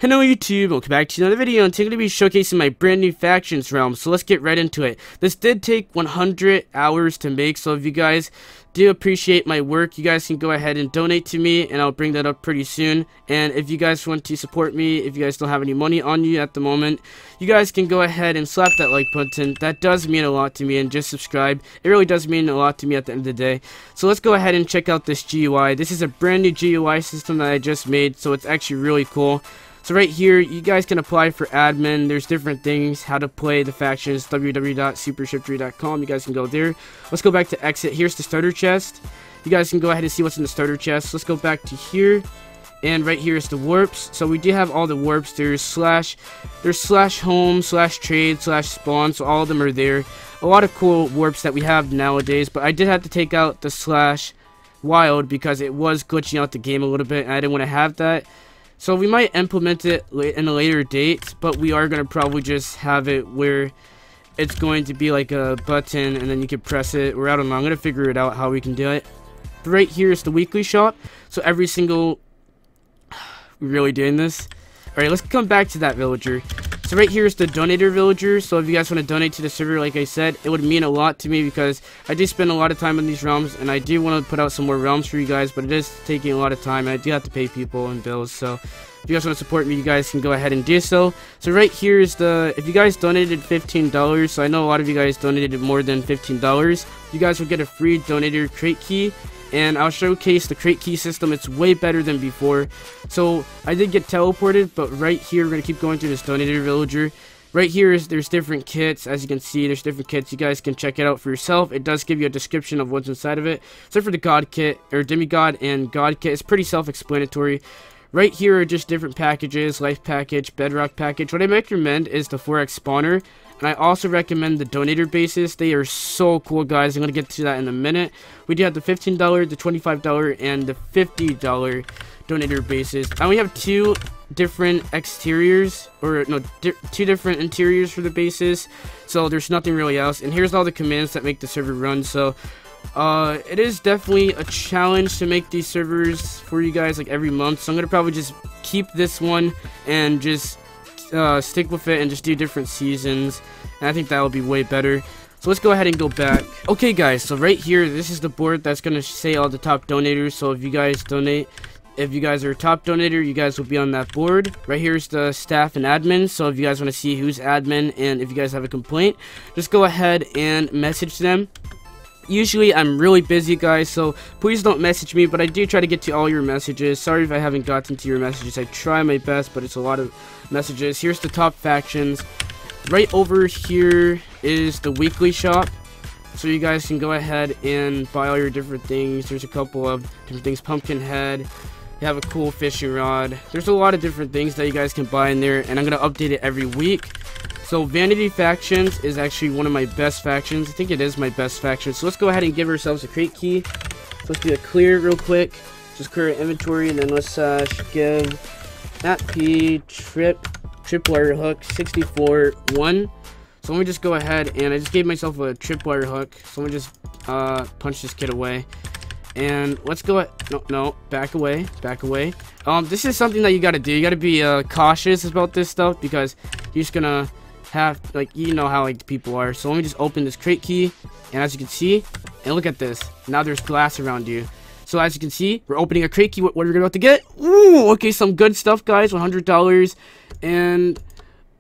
Hello YouTube, welcome back to another video, and today I'm going to be showcasing my brand new factions realm, so let's get right into it. This did take 100 hours to make, so if you guys do appreciate my work, you guys can go ahead and donate to me, and I'll bring that up pretty soon. And if you guys want to support me, if you guys don't have any money on you at the moment, you guys can go ahead and slap that like button. That does mean a lot to me, and just subscribe. It really does mean a lot to me at the end of the day. So let's go ahead and check out this GUI. This is a brand new GUI system that I just made, so it's actually really cool. So right here, you guys can apply for admin. There's different things, how to play the factions, www.supershiftery.com. You guys can go there. Let's go back to exit. Here's the starter chest. You guys can go ahead and see what's in the starter chest. Let's go back to here. And right here is the warps. So we do have all the warps. There's slash home, slash trade, slash spawn. So all of them are there. A lot of cool warps that we have nowadays. But I did have to take out the slash wild because it was glitching out the game a little bit. And I didn't want to have that. So we might implement it in a later date, but we are going to probably just have it where it's going to be like a button and then you can press it, or I don't know, I'm going to figure it out how we can do it. But right here is the weekly shop, so every single... We're really doing this? Alright, let's come back to that villager. So right here is the donator villager, so if you guys want to donate to the server, like I said, it would mean a lot to me because I do spend a lot of time on these realms, and I do want to put out some more realms for you guys, but it is taking a lot of time, and I do have to pay people and bills, so if you guys want to support me, you guys can go ahead and do so. So right here is the, if you guys donated $15, so I know a lot of you guys donated more than $15, you guys will get a free donator crate key. And I'll showcase the crate key system. It's way better than before. So I did get teleported, but right here we're gonna keep going through this donator villager. Right here is there's different kits. As you can see, there's different kits. You guys can check it out for yourself. It does give you a description of what's inside of it. Except for the god kit, or demigod and god kit, it's pretty self-explanatory. Right here are just different packages: life package, bedrock package. What I recommend is the 4x spawner. And I also recommend the donator bases. They are so cool, guys. I'm going to get to that in a minute. We do have the $15, the $25, and the $50 donator bases. I only have two different exteriors, or no, two different interiors for the bases. So there's nothing really else. And here's all the commands that make the server run. So it is definitely a challenge to make these servers for you guys like every month. So I'm going to probably just keep this one and just stick with it and just do different seasons, and I think that will be way better. So let's go ahead and go back. Okay guys, so right here, this is the board that's going to say all the top donators. So if you guys donate, if you guys are a top donator, you guys will be on that board. Right here is the staff and admin. So if you guys want to see who's admin, and if you guys have a complaint, just go ahead and message them. Usually I'm really busy, guys, so please don't message me, but I do try to get to all your messages. Sorry if I haven't gotten to your messages. I try my best, but it's a lot of messages. Here's the top factions. Right over here is the weekly shop, so you guys can go ahead and buy all your different things. There's a couple of different things. Pumpkin head, you have a cool fishing rod. There's a lot of different things that you guys can buy in there, and I'm gonna update it every week. So Vanity factions is actually one of my best factions. I think it is my best faction. So let's go ahead and give ourselves a crate key. So let's do a clear real quick. Just clear inventory, and then let's give P tripwire hook 64-1. So let me just go ahead, and I just gave myself a tripwire hook. So let me just punch this kid away. And let's go, no, back away. This is something that you gotta do. You gotta be cautious about this stuff, because you're just gonna have, like, you know how like people are. So let me just open this crate key, and as you can see, and look at this, now there's glass around you. So as you can see, we're opening a crate key. What are we about to get? Ooh, okay, some good stuff, guys. $100, and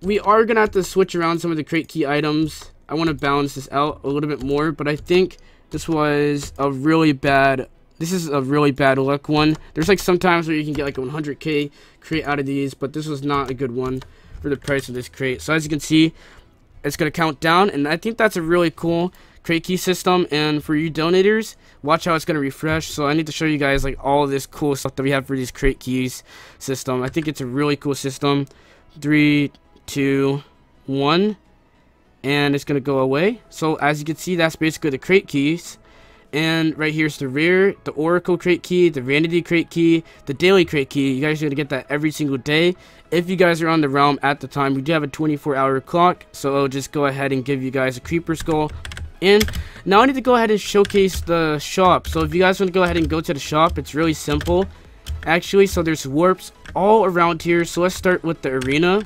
we are gonna have to switch around some of the crate key items. I want to balance this out a little bit more, but I think this was a really bad, this is a really bad luck one. There's like sometimes where you can get like a 100k crate out of these, but this was not a good one for the price of this crate. So as you can see, it's going to count down, and I think that's a really cool crate key system. And for you donators, watch how it's going to refresh. So I need to show you guys like all this cool stuff that we have for these crate keys system. I think it's a really cool system. 3, 2, 1. And it's going to go away. So as you can see, that's basically the crate keys. And right here's the rare, the oracle crate key, the vanity crate key, the daily crate key. You guys are going to get that every single day. If you guys are on the realm at the time, we do have a 24-hour clock. So I'll just go ahead and give you guys a creeper skull. And now I need to go ahead and showcase the shop. So if you guys want to go ahead and go to the shop, it's really simple. actually. So there's warps all around here. So let's start with the arena.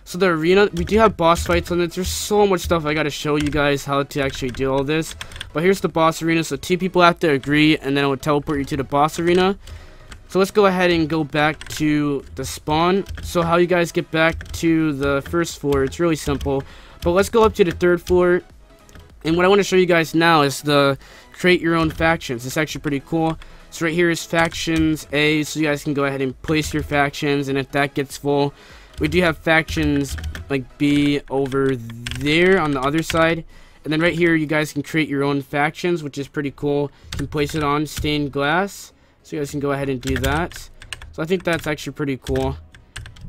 So the arena, we do have boss fights on it. There's so much stuff I gotta show you guys how to actually do all this. But here's the boss arena. So 2 people have to agree, and then it will teleport you to the boss arena. So let's go ahead and go back to the spawn. So how you guys get back to the first floor, it's really simple. But let's go up to the 3rd floor. And what I want to show you guys now is the create your own factions. It's actually pretty cool. So right here is factions A. So you guys can go ahead and place your factions, and if that gets full, we do have factions like B over there on the other side. And then right here, you guys can create your own factions, which is pretty cool. You can place it on stained glass. So you guys can go ahead and do that. So I think that's actually pretty cool.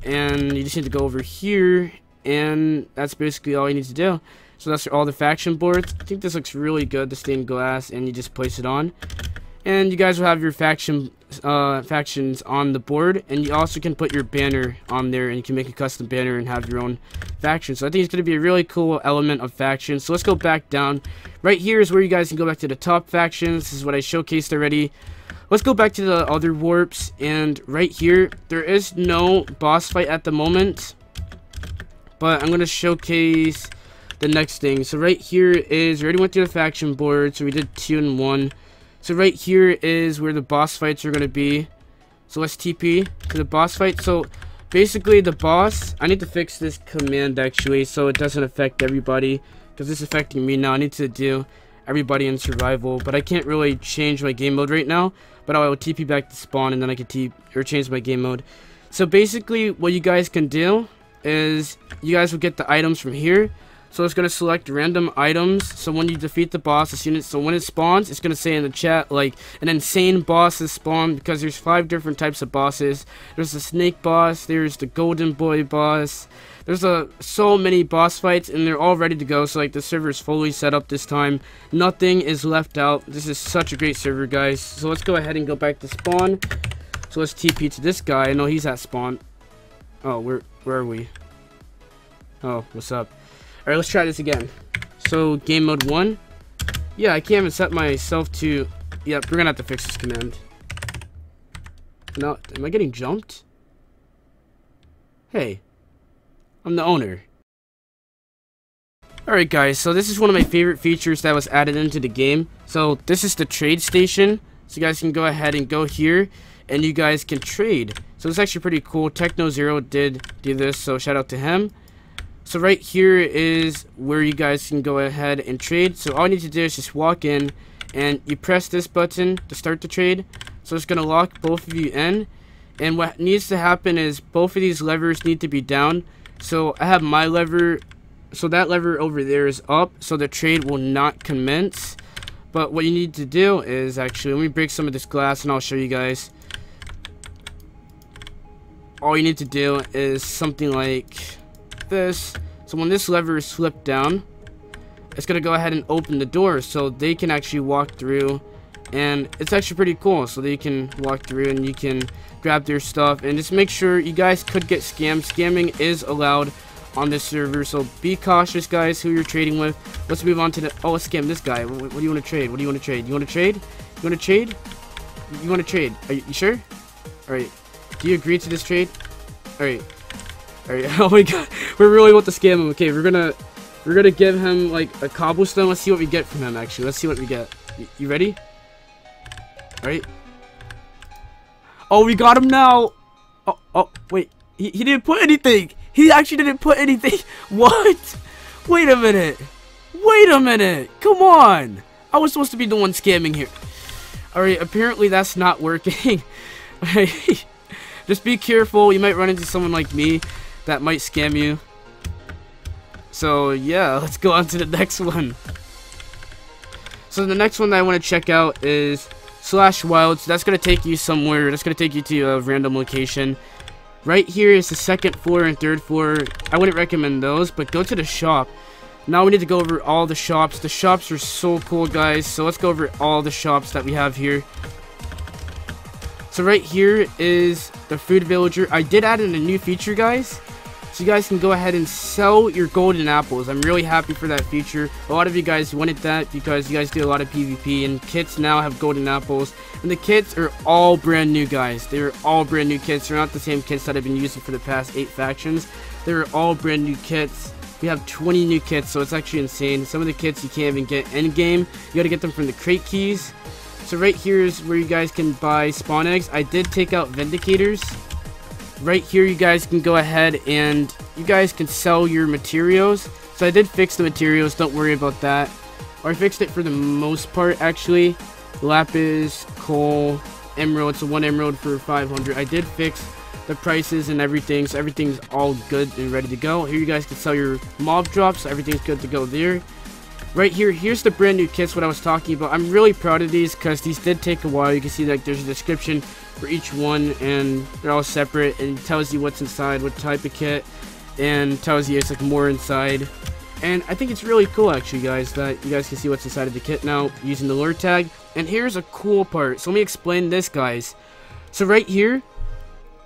And you just need to go over here, and that's basically all you need to do. So that's all the faction boards. I think this looks really good, the stained glass, and you just place it on. And you guys will have your factions on the board, and you also can put your banner on there, and you can make a custom banner and have your own faction. So I think it's going to be a really cool element of factions. So let's go back down. Right here is where you guys can go back to the top factions. This is what I showcased already. Let's go back to the other warps, and right here, there is no boss fight at the moment, but I'm going to showcase the next thing. So right here is, we already went through the faction board, so we did 2 and 1. So right here is where the boss fights are going to be. So let's TP to the boss fight. So basically the boss, I need to fix this command actually so it doesn't affect everybody, because it's affecting me now. I need to do everybody in survival, but I can't really change my game mode right now. But I will TP back to spawn, and then I can change my game mode. So basically what you guys can do is you guys will get the items from here. So it's going to select random items. So when you defeat the boss, so when it spawns, it's going to say in the chat, like, an insane boss is spawned, because there's 5 different types of bosses. There's the snake boss, there's the golden boy boss. There's so many boss fights, and they're all ready to go. So like the server is fully set up this time. Nothing is left out. This is such a great server, guys. So let's go ahead and go back to spawn. So let's TP to this guy. I know he's at spawn. Oh, where are we? Oh, what's up? Alright, let's try this again. So, game mode 1. Yeah, I can't even set myself to... Yep, we're gonna have to fix this command. No, am I getting jumped? Hey, I'm the owner. Alright guys, so this is one of my favorite features that was added into the game. So, this is the Tradestation. So you guys can go ahead and go here, and you guys can trade. So it's actually pretty cool. TechnoZeros did do this, so shout out to him. So right here is where you guys can go ahead and trade. So all you need to do is just walk in, and you press this button to start the trade. So it's going to lock both of you in. And what needs to happen is both of these levers need to be down. So I have my lever, so that lever over there is up, so the trade will not commence. But what you need to do is, actually, let me break some of this glass and I'll show you guys. All you need to do is something like this. So when this lever is flipped down, it's gonna go ahead and open the door so they can actually walk through, and it's actually pretty cool. So they can walk through and you can grab their stuff, and just make sure, you guys could get scammed. Scamming is allowed on this server, so be cautious, guys, who you're trading with. Let's move on to the... Oh, let's scam this guy. What do you want to trade? What do you want to trade? You want to trade? You want to trade? You want to trade? Are you sure? Alright. Do you agree to this trade? Alright. Alright. Oh my god. We really want to scam him. Okay, we're gonna give him like a cobblestone. Let's see what we get from him, actually. Let's see what we get. You ready? Alright. Oh, we got him now. Oh, wait. He didn't put anything. He actually didn't put anything. What? Wait a minute. Wait a minute. Come on. I was supposed to be the one scamming here. Alright, apparently that's not working. Just be careful. You might run into someone like me that might scam you. So, yeah, let's go on to the next one. So, the next one that I want to check out is /wild. So, that's going to take you somewhere. That's going to take you to a random location. Right here is the 2nd floor and 3rd floor. I wouldn't recommend those, but go to the shop. Now we need to go over all the shops. The shops are so cool, guys. So let's go over all the shops that we have here. So right here is the food villager. I did add in a new feature, guys. so you guys can go ahead and sell your golden apples. I'm really happy for that feature. A lot of you guys wanted that because you guys do a lot of PvP, and kits now have golden apples, and the kits are all brand new, guys. They're all brand new kits. They're not the same kits that I've been using for the past 8 factions. They're all brand new kits. We have 20 new kits, so it's actually insane. Some of the kits you can't even get end game. You gotta get them from the crate keys. So right here is where you guys can buy spawn eggs. I did take out Vindicators. Right here you guys can go ahead and you guys can sell your materials. So I did fix the materials, don't worry about that. Or I fixed it for the most part, actually. Lapis, coal, emerald. So 1 emerald for 500. I did fix the prices and everything, so everything's all good and ready to go. Here you guys can sell your mob drops, so everything's good to go there. Right here, here's the brand new kits, what I was talking about. I'm really proud of these because these did take a while. You can see like there's a description for each one, and they're all separate, and it tells you what's inside, what type of kit, and tells you it's like more inside. And I think it's really cool, actually, guys, that you guys can see what's inside of the kit now using the lure tag. And here's a cool part. So let me explain this, guys. So right here,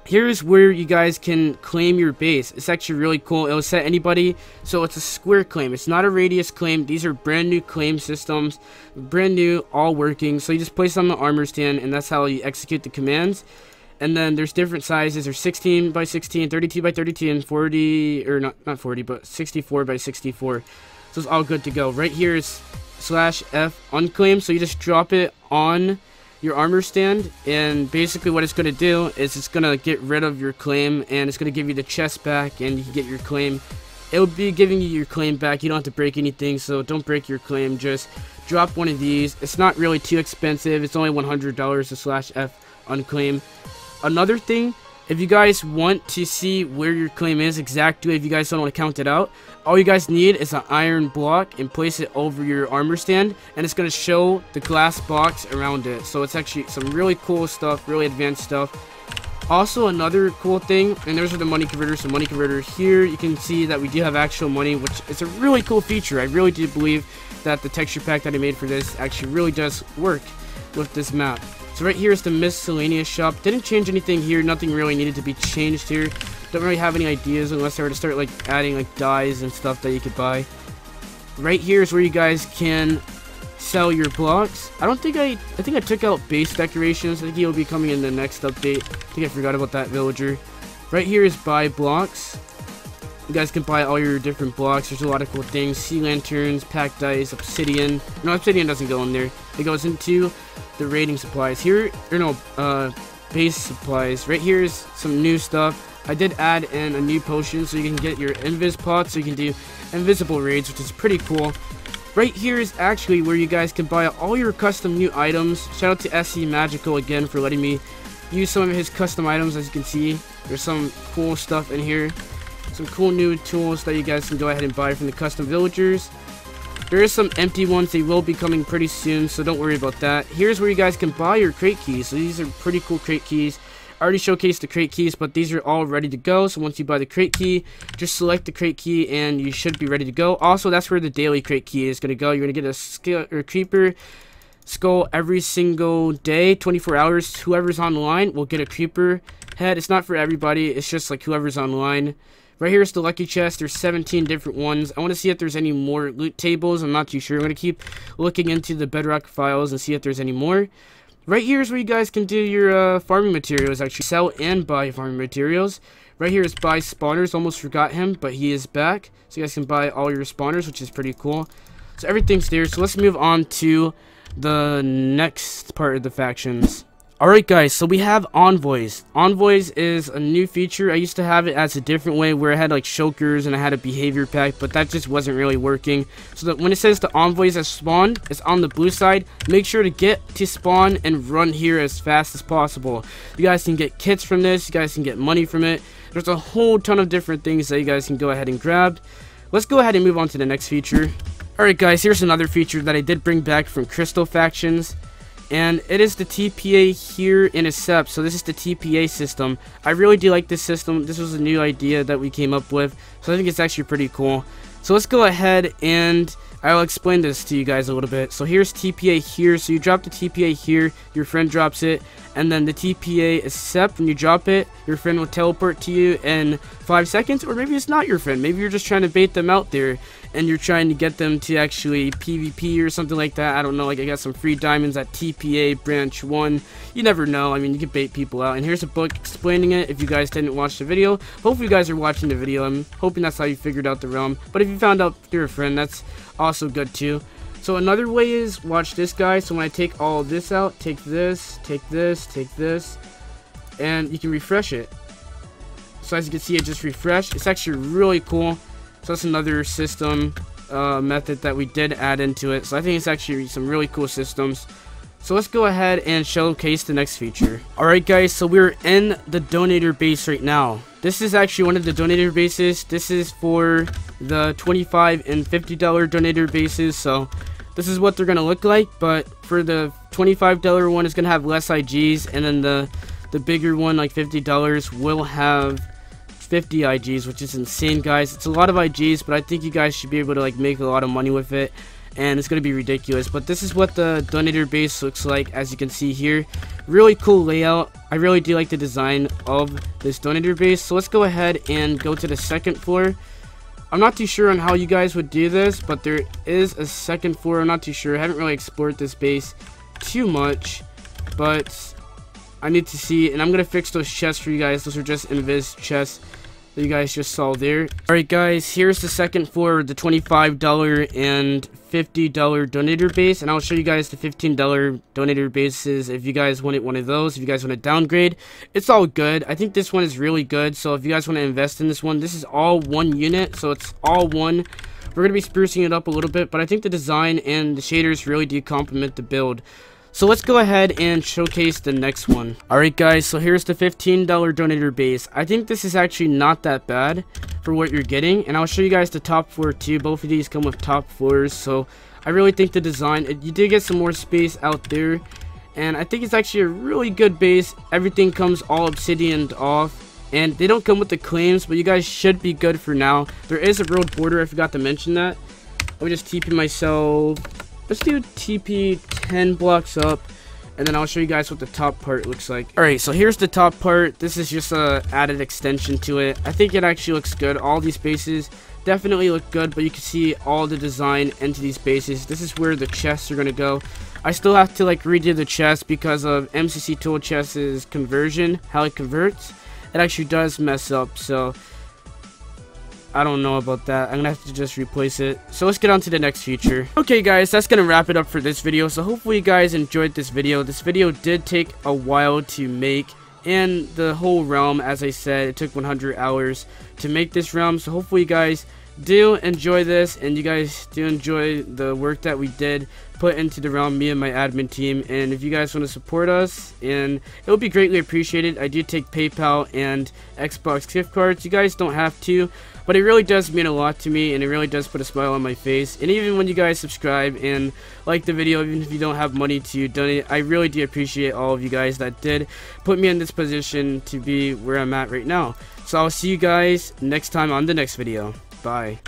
here's where you guys can claim your base. It's actually really cool. It'll set anybody, so it's a square claim. It's not a radius claim. These are brand new claim systems, brand new, all working. So you just place on the armor stand, and that's how you execute the commands. And then there's different sizes. There's 16 by 16, 32 by 32, and 40, or not 40, but 64 by 64. So it's all good to go. Right here is /F unclaim. So you just drop it on your armor stand, and basically what it's going to do is it's going to get rid of your claim, and it's going to give you the chest back, and you can get your claim. It will be giving you your claim back. You don't have to break anything, so don't break your claim. Just drop one of these. It's not really too expensive. It's only $100 to /F unclaim. Another thing, if you guys want to see where your claim is exactly, if you guys don't want to count it out, all you guys need is an iron block and place it over your armor stand, and it's going to show the glass box around it. So it's actually some really cool stuff, really advanced stuff. Also, another cool thing, and those are the money converters. So money converter here, you can see that we do have actual money, which is a really cool feature. I really do believe that the texture pack that I made for this actually really does work with this map. So right here is the Miscellaneous Shop. Didn't change anything here. Nothing really needed to be changed here. Don't really have any ideas unless I were to start like adding like dyes and stuff that you could buy. Right here is where you guys can sell your blocks. I think I took out base decorations. I think he'll be coming in the next update. I think I forgot about that villager. Right here is buy blocks. You guys can buy all your different blocks. There's a lot of cool things. Sea lanterns, pack dice, obsidian. No, obsidian doesn't go in there. It goes into the raiding supplies. Here, or no, base supplies. Right here is some new stuff. I did add in a new potion so you can get your invis pots, so you can do invisible raids, which is pretty cool. Right here is actually where you guys can buy all your custom new items. Shout out to SC Magical again for letting me use some of his custom items. As you can see, there's some cool stuff in here. Some cool new tools that you guys can go ahead and buy from the custom villagers. There is some empty ones. They will be coming pretty soon, so don't worry about that. Here's where you guys can buy your crate keys. So these are pretty cool crate keys. I already showcased the crate keys, but these are all ready to go. So once you buy the crate key, just select the crate key and you should be ready to go. Also, that's where the daily crate key is going to go. You're going to get a skill or creeper skull every single day, 24 hours. Whoever's online will get a creeper head. It's not for everybody. It's just like whoever's online. Right here is the lucky chest. There's 17 different ones. I want to see if there's any more loot tables. I'm not too sure. I'm going to keep looking into the bedrock files and see if there's any more. Right here is where you guys can do your farming materials. Actually, sell and buy farming materials. Right here is buy spawners. Almost forgot him, but he is back. So you guys can buy all your spawners, which is pretty cool. So everything's there. So let's move on to the next part of the factions. Alright guys, so we have Envoys. Envoys is a new feature. I used to have it as a different way where I had like shulkers and I had a behavior pack, but that just wasn't really working. So that when it says the Envoys has spawned, it's on the blue side. Make sure to get to spawn and run here as fast as possible. You guys can get kits from this. You guys can get money from it. There's a whole ton of different things that you guys can go ahead and grab. Let's go ahead and move on to the next feature. Alright guys, here's another feature that I did bring back from Crystal Factions. And it is the TPA here in a SEP. So this is the TPA system. I really do like this system. This was a new idea that we came up with. So I think it's actually pretty cool. So let's go ahead and I'll explain this to you guys a little bit. So here's TPA here. So you drop the TPA here. Your friend drops it. and then the TPA accept. When you drop it, your friend will teleport to you in 5 seconds, or maybe it's not your friend. Maybe you're just trying to bait them out there, and you're trying to get them to actually PvP or something like that. I don't know, like I got some free diamonds at TPA branch 1. You never know. I mean, you can bait people out. And here's a book explaining it if you guys didn't watch the video. Hopefully you guys are watching the video. I'm hoping that's how you figured out the realm. But if you found out through a friend, that's also good too. So another way is, watch this, guys. So when I take all of this out, take this, take this, take this, and you can refresh it. So as you can see, it just refreshed. It's actually really cool. So that's another system method that we did add into it. So I think it's actually some really cool systems. So let's go ahead and showcase the next feature. Alright guys, so we're in the donator base right now. This is actually one of the donator bases. This is for the $25 and $50 donator bases. So this is what they're going to look like. But for the $25 one, it's going to have less IGs. And then the bigger one, like $50, will have 50 IGs, which is insane, guys. It's a lot of IGs, but I think you guys should be able to like make a lot of money with it, and it's gonna be ridiculous. But this is what the donator base looks like, as you can see here. Really cool layout. I really do like the design of this donator base. So let's go ahead and go to the second floor. I'm not too sure on how you guys would do this, but there is a second floor. I'm not too sure. I haven't really explored this base too much, but I need to see, and I'm gonna fix those chests for you guys. Those are just invis chests that you guys just saw there. Alright guys, here's the second floor, the $25 and $50 donator base, and I'll show you guys the $15 donator bases if you guys wanted one of those. If you guys want to downgrade, it's all good. I think this one is really good, so if you guys want to invest in this one, this is all one unit, so it's all one. We're going to be sprucing it up a little bit, but I think the design and the shaders really do complement the build. So let's go ahead and showcase the next one. Alright guys, so here's the $15 donator base. I think this is actually not that bad for what you're getting, and I'll show you guys the top floor too. Both of these come with top floors, so I really think the design, you do get some more space out there, and I think it's actually a really good base. Everything comes all obsidianed off, and they don't come with the claims, but you guys should be good for now. There is a road border, I forgot to mention that. I'll just TP myself. Let's do TP 10 blocks up, and then I'll show you guys what the top part looks like. Alright, so here's the top part. This is just a added extension to it. I think it actually looks good. All these bases definitely look good, but you can see all the design into these bases. This is where the chests are going to go. I still have to like redo the chest because of MCC tool chest's conversion, how it converts. It actually does mess up, so I don't know about that. I'm gonna have to just replace it. So let's get on to the next feature. Okay guys, that's gonna wrap it up for this video. So hopefully you guys enjoyed this video. This video did take a while to make, and the whole realm, as I said, it took 100 hours to make this realm. So hopefully you guys do enjoy this, and you guys do enjoy the work that we did put into the realm, me and my admin team. And if you guys want to support us, and it would be greatly appreciated. I do take PayPal and Xbox gift cards. You guys don't have to, but it really does mean a lot to me, and it really does put a smile on my face. And even when you guys subscribe and like the video, even if you don't have money to donate, I really do appreciate all of you guys that did put me in this position to be where I'm at right now. So I'll see you guys next time on the next video. Bye.